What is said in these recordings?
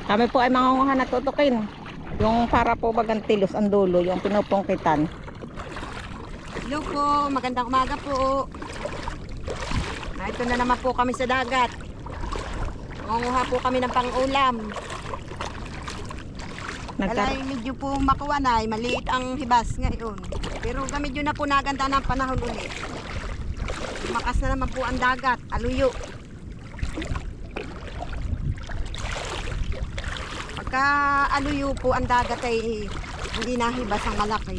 Kami po ay mangunguha na tutukin. Yung para po bagang tilos ang dulo, yung pinupungkitan. Hello po, magandang umaga po. Ito na naman po kami sa dagat. Mangunguha po kami ng pang-ulam. Kaya medyo po makuha na, maliit ang hibas ngayon. Pero medyo na po naganda ng panahon ulit. Makas na naman po ang dagat, aluyo. Pagka aluyo po ang dagat ay hindi na hibas ang malaki.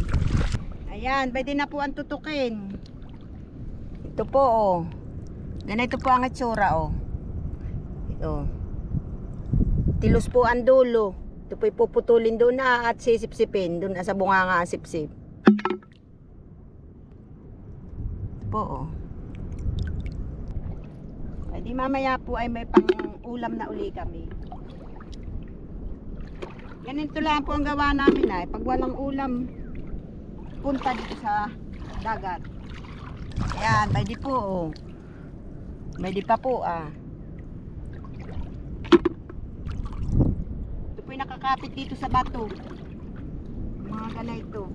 Ayan, pwede na po ang tutukin. Ito po oh. Ganito po ang itsura oh. Ito. Tilos po ang dulo. Ito po ipuputulin doon na at sisipsipin doon sa bunganga ang sipsip. Ito po oh. Pwede mamaya po ay may pang-ulam na uli kami. Ganito lang po ang gawa namin ay pag walang ulam punta dito sa dagat. Ayan, pwede po oh. Pwede pa po ah. Ito po yung nakakapit dito sa bato. Mga ganito.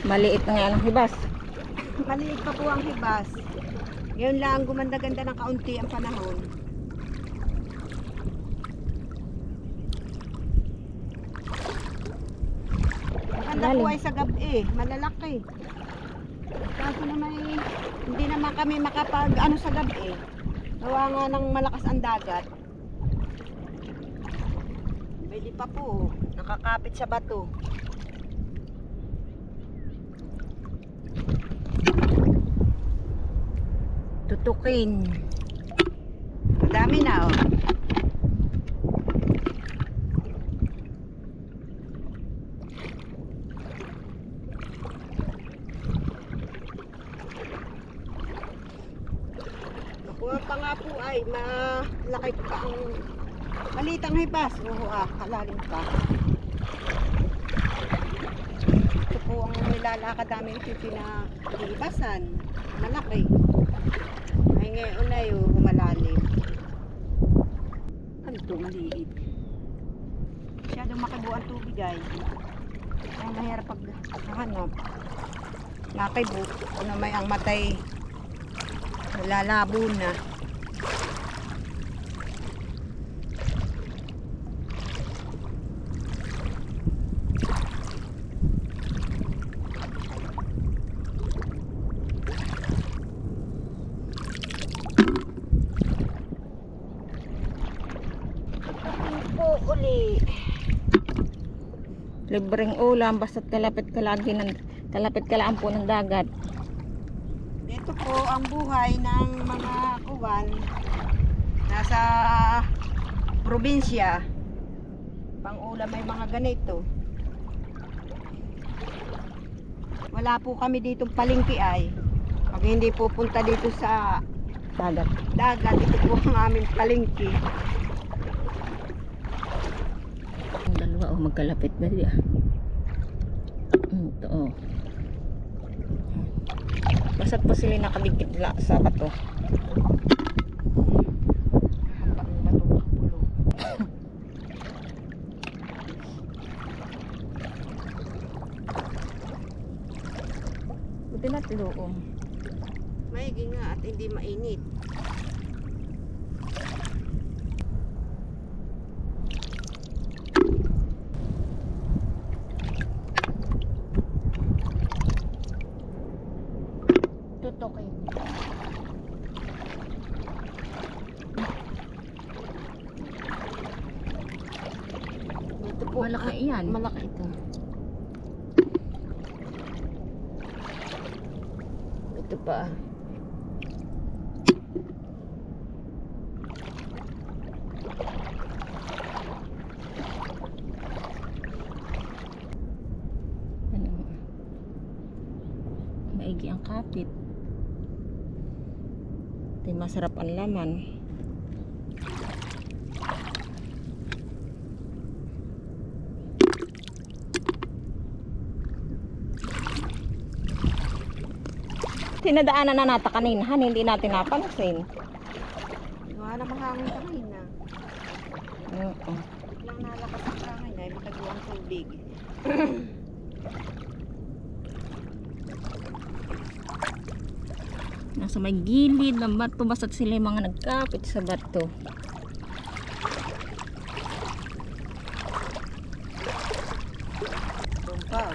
Maliit na nga ang hibas. Maliit pa po ang hibas. Ngayon lang gumanda-ganda ng kaunti ang panahon. Maganda po ay sa gabi, malalaki. Kaso naman hindi naman kami makapag ano sa gabi. Gawa nga ng malakas ang dagat. Pwede pa po, nakakapit sa bato. Tutukin. Dami na oh. Nakuha pa nga po ay malaki pa ang malitang hibas. Oo kalalim pa. Ito po ang nilalakad namin ito na hibasan. Malaki. Ay ngayon na yung humalalim. Ano ito? Maliit. Masyadong makibo ang tubig ay. Ay mahirap pag nahanap. Nakibo. Ano may ang matay. Lalabo na. Uli. Libreng ulam basta't kalapit ka lang po ng dagat. Ito po ang buhay ng mga kuwan nasa probinsya. Pang-ulam may mga ganito. Wala po kami dito palengke ay. Pag hindi pupunta dito sa dagat, ito po ang aming palengke. Ang dalawa oh, magkalapit ba diya? Ito oh. Basta't po sila nakadikit sa bato. Buti na tiluong. Maigi nga at hindi mainit. Tutukin. Ito po, Malaki yan. malaki ito. Ito pa. Ano? Maigi ang kapit. Ito masarap ang laman. Sinadaanan na nata kanina, hindi natin napansin. Wala namang hangin kanina. Oo. Biglang nalakas ang hangin ay makagulang tubig. Nasa may gilid ng bato, basta't sila yung mga nagkapit sa bato. Bumpaw.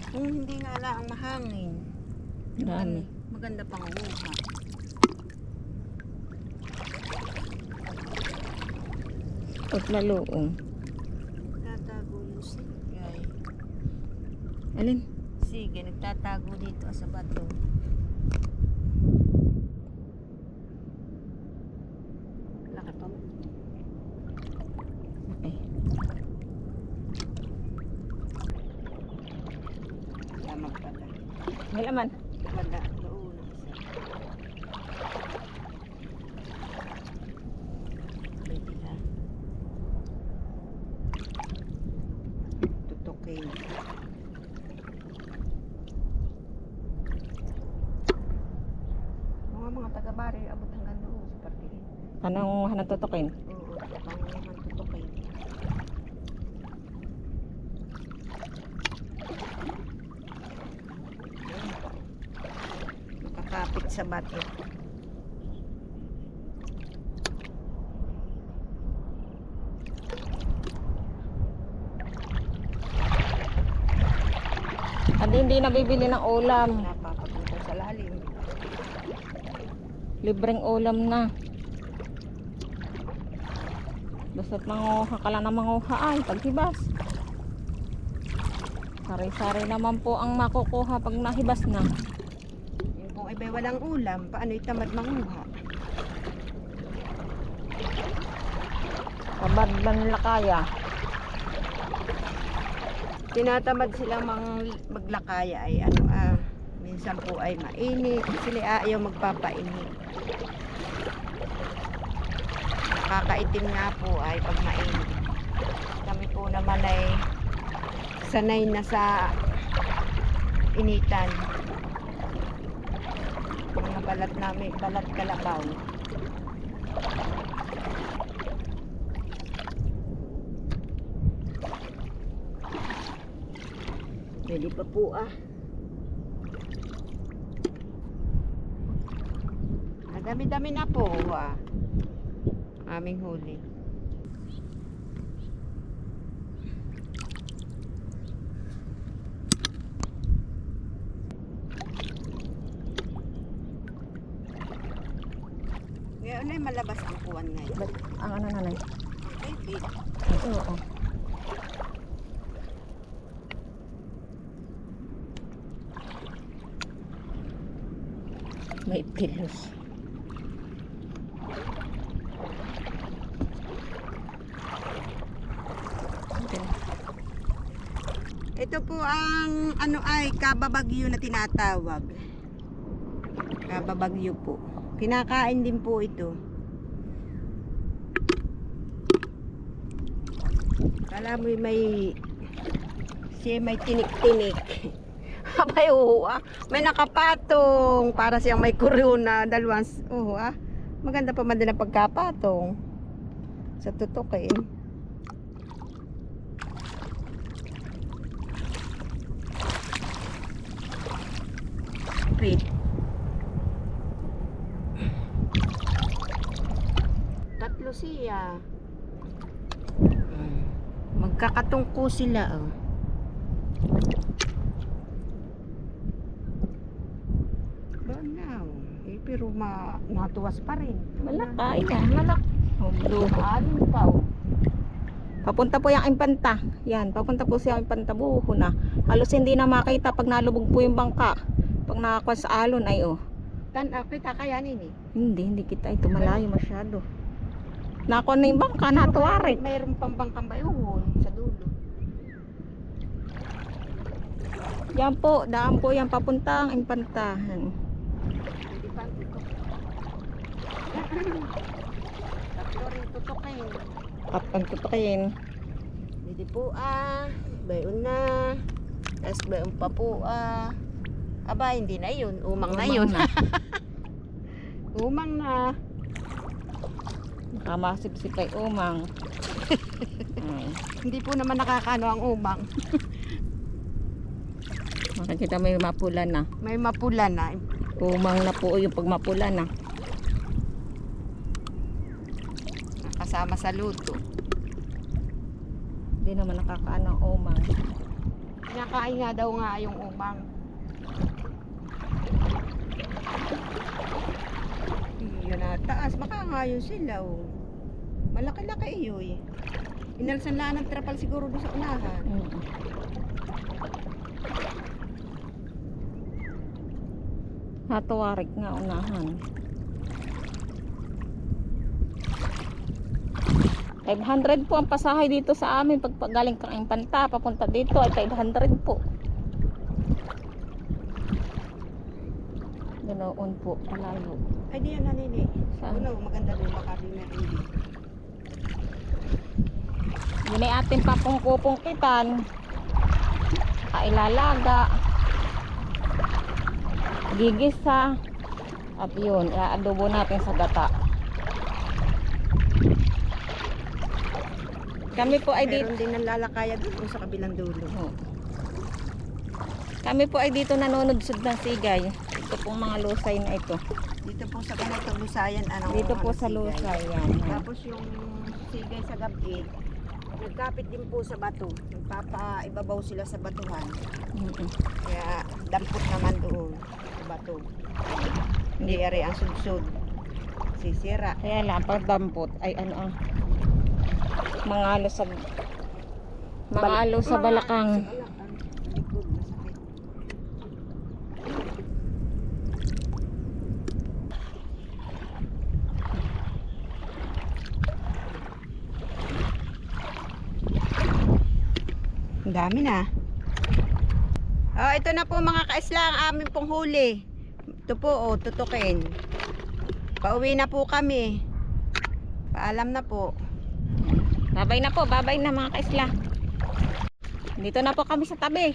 Kung hindi nga lang ang mahangin. Dami. Maganda pang umuha. At laloong. Tatago yung sigay. Alin? Sige, nagtatago dito sa bato. Laki pa mo. Okay. Lamang pala. May laman. Wala. Doon. Pwede ha. Tutukin. Mga taga-bari, abot hanggang doon sa partihin. Anong hanatutukin? Oo, pangunahan tutukin. Nakakapit sa bato. Hindi nabibili ng ulam. Napapapunta sa lalim. Libreng ulam na. Basta't manguha ka lang ng manguha ay paghibas. Sari-sari naman po ang makukuha pag nahibas na. Yung kung iba'y walang ulam, paano itamad manguha? Kabad banlakaya. Tinatamad silang maglakaya ay minsan po ay mainit. Sila ayaw magpapainit. Nakakaitim nga po ay pag mainit. Kami po naman ay sanay na sa initan. Mga balat namin, balat kalabaw. Pwede pa po dami-dami na po aming huli. Ngayon ay malabas ang kuwan ngayon. Ba't ang ano nanay? Ang big. Oo. May pilos. Ito po ang kababagyo na tinatawag. Kababagyo po. Kinakain din po ito. Kala mo may tinik-tinik. Abay, may nakapatong para siyang may corona. Dalawang, maganda pa man din ang pagkapatong sa tutukin. Wait. Tatlo siya. Magkakatungko sila, pero natuwas pa rin. Malakay na. Malak. Alin pa Papunta po yung impanta. Yan, papunta po siya yung impanta. Buho na. Halos hindi na makita pag nalubog po yung bangka. Pag nakakuha sa alon ay Kita kayanin Hindi kita. Ito malayo masyado. Nakuha na yung bangka, natuwarik. Mayroon pang bangkang bayuhon sa dulo. Yan po, daan po yan papunta ang impantahan. Tatlo rin tutukin. Ang tutukin. Hindi po bayon na. As bayon pa po Aba, hindi na yun. Umang na Umang yun. na. Umang na. Nakamasip-sip ay umang. Ay, Hindi po naman nakakano ang umang. makikita may mapula na. May mapula na. Umang na po yung pag mapula na. Kasama sa luto. Hindi naman nakakaano ang umang. Kinakain nga daw nga yung umang. Yun na, taas. Baka nga yun sila, oh. Malaki-laki yun, eh. Inalsan lang ng trapal siguro doon sa unahan. Hatuwarik nga unahan. 500 po ang pasahe dito sa amin pag galing kang Impanta papunta dito ay 500 po. Ganoon po palalo. Ay, di yan, nanini. Saan? Ano, maganda doon. Baka di na hindi. Yun ay ating papungkupungkitan. Kailalaga. Gigisa. At yun, i-adobo natin sa gata. Kami po ay dito. Meron din ang lalakaya doon sa kabilang dulo. Kami po ay dito nanonodsod ng sigay. Ito pong mga lusay na ito. Dito po sa ganitong lusayan. Ano, Dito po ano, sa sigay. lusay yan. Tapos yung sigay sa gabi, nagkapit din po sa bato. Nagpapaibabaw sila sa batuhan. Kaya dampot naman doon sa bato. Hindi ari ang sudsud. Sisira. Kaya lang pagdampot ay ano ang mga alo sa balakang. Sa balakang. Likod, masakit. Ang dami na. Oh, ito na po mga kaisla ang aming pong huli. Ito po, oh, tutukin. Pauwi na po kami. Paalam na po. Babay na po, babay na mga kaisla. Dito na po kami sa tabi.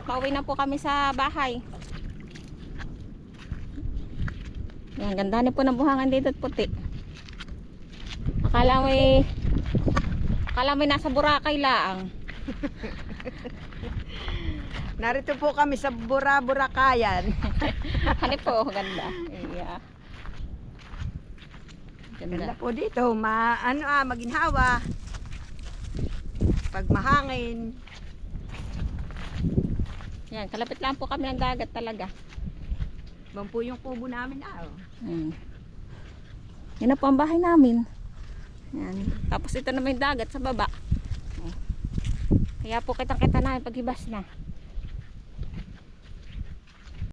Pauwi na po kami sa bahay. Yan, ganda na po ng buhangan dito at puti. Akala may nasa Boracay laang. Narito po kami sa Burakayan. Ano po, ganda. Yeah. Ganda Ganda. po dito, maginhawa. Pag mahangin. Yan, kalapit lang po kami ng dagat talaga. Bang po yung kubo namin Yan na po ang bahay namin. Yan. Tapos ito na may dagat sa baba. Kaya po kitang-kita namin paghibas na.